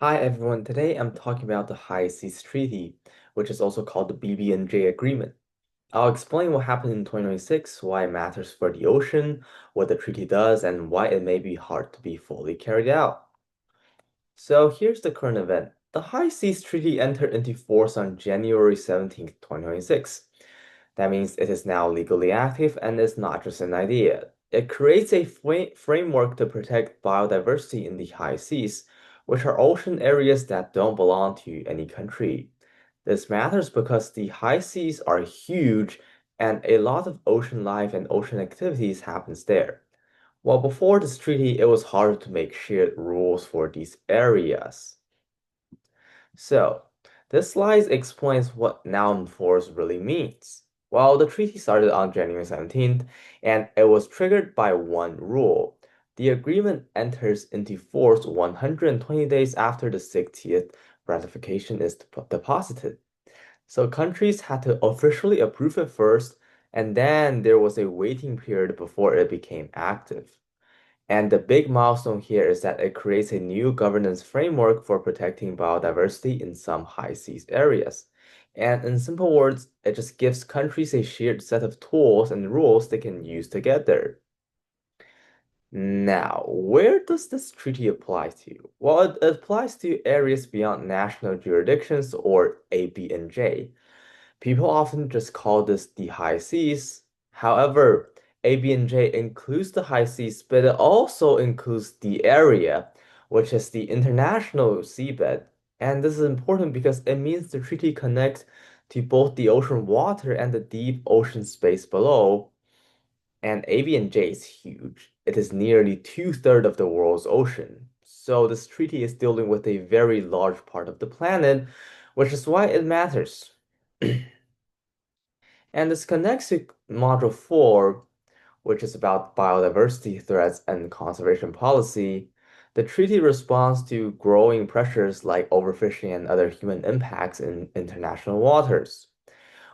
Hi everyone, today I'm talking about the High Seas Treaty, which is also called the BBNJ Agreement. I'll explain what happened in 2026, why it matters for the ocean, what the treaty does, and why it may be hard to be fully carried out. So here's the current event. The High Seas Treaty entered into force on January 17th, 2026. That means it is now legally active and is not just an idea. It creates a framework to protect biodiversity in the high seas, which are ocean areas that don't belong to any country. This matters because the high seas are huge and a lot of ocean life and ocean activities happens there. While before this treaty, it was harder to make shared rules for these areas. So, this slide explains what now enforced really means. Well, the treaty started on January 17th, and it was triggered by one rule. The agreement enters into force 120 days after the 60th ratification is deposited. So countries had to officially approve it first, and then there was a waiting period before it became active. And the big milestone here is that it creates a new governance framework for protecting biodiversity in some high seas areas. And in simple words, it just gives countries a shared set of tools and rules they can use together. Now, where does this treaty apply to? Well, it applies to areas beyond national jurisdictions or ABNJ. People often just call this the high seas. However, ABNJ includes the high seas, but it also includes the area, which is the international seabed. And this is important because it means the treaty connects to both the ocean water and the deep ocean space below. And ABNJ is huge. It is nearly two-thirds of the world's ocean. So this treaty is dealing with a very large part of the planet, which is why it matters. And this connects to Module 4, which is about biodiversity threats and conservation policy. The treaty responds to growing pressures like overfishing and other human impacts in international waters.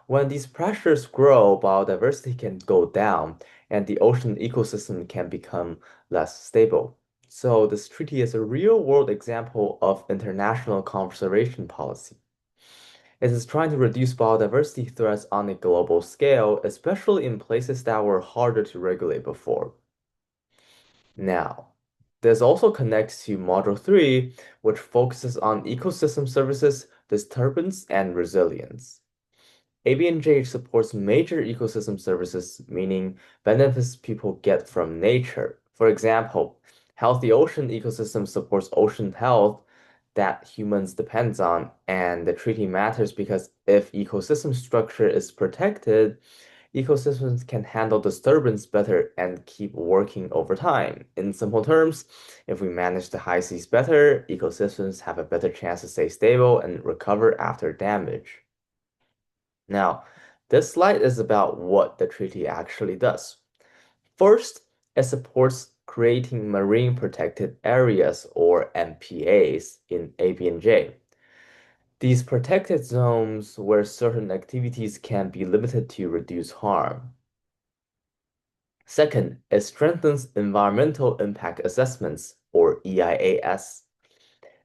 When these pressures grow, biodiversity can go down and the ocean ecosystem can become less stable. So, this treaty is a real world example of international conservation policy. It is trying to reduce biodiversity threats on a global scale, especially in places that were harder to regulate before. Now, this also connects to Module 3, which focuses on ecosystem services, disturbance, and resilience. ABNJ supports major ecosystem services, meaning benefits people get from nature. For example, healthy ocean ecosystem supports ocean health that humans depends on, and the treaty matters because if ecosystem structure is protected, ecosystems can handle disturbance better and keep working over time. In simple terms, if we manage the high seas better, ecosystems have a better chance to stay stable and recover after damage. Now, this slide is about what the treaty actually does. First, it supports creating marine protected areas or MPAs in ABNJ. These protected zones where certain activities can be limited to reduce harm. Second, it strengthens environmental impact assessments or EIAS.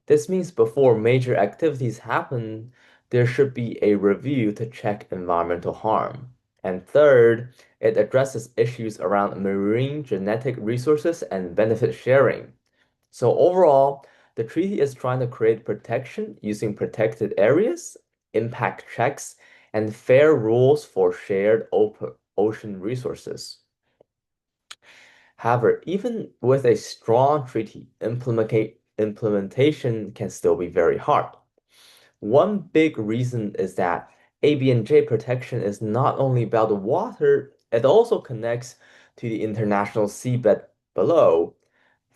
This means before major activities happen, there should be a review to check environmental harm. And third, it addresses issues around marine genetic resources and benefit sharing. So overall, the treaty is trying to create protection using protected areas, impact checks, and fair rules for shared ocean resources. However, even with a strong treaty, implementation can still be very hard. One big reason is that ABNJ protection is not only about the water, it also connects to the international seabed below.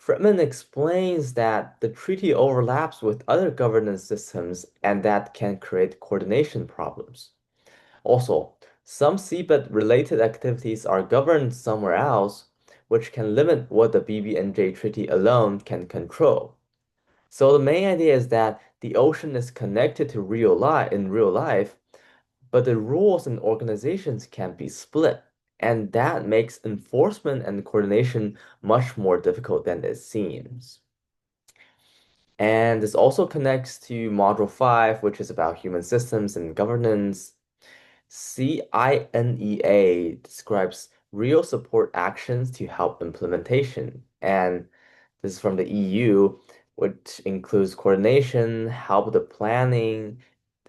Fredman explains that the treaty overlaps with other governance systems and that can create coordination problems. Also, some seabed-related activities are governed somewhere else, which can limit what the BBNJ treaty alone can control. So the main idea is that the ocean is connected to real life in real life, but the rules and organizations can be split, and that makes enforcement and coordination much more difficult than it seems. And this also connects to Module 5, which is about human systems and governance. CINEA describes real support actions to help implementation. And this is from the EU, which includes coordination, help the planning,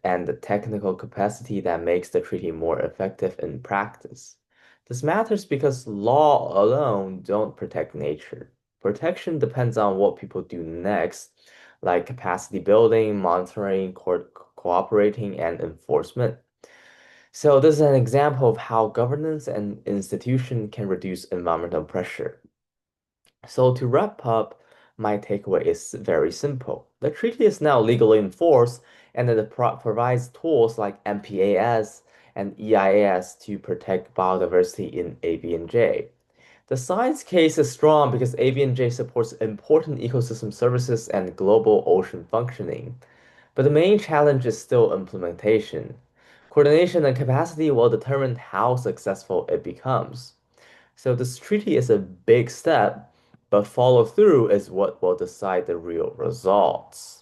and the technical capacity that makes the treaty more effective in practice. This matters because law alone don't protect nature. Protection depends on what people do next, like capacity building, monitoring, cooperating, and enforcement. So this is an example of how governance and institution can reduce environmental pressure. So to wrap up, my takeaway is very simple. The treaty is now legally enforced, and it provides tools like MPAS and EIAS to protect biodiversity in ABNJ. The science case is strong because ABNJ supports important ecosystem services and global ocean functioning. But the main challenge is still implementation. Coordination and capacity will determine how successful it becomes. So this treaty is a big step, but follow through is what will decide the real results.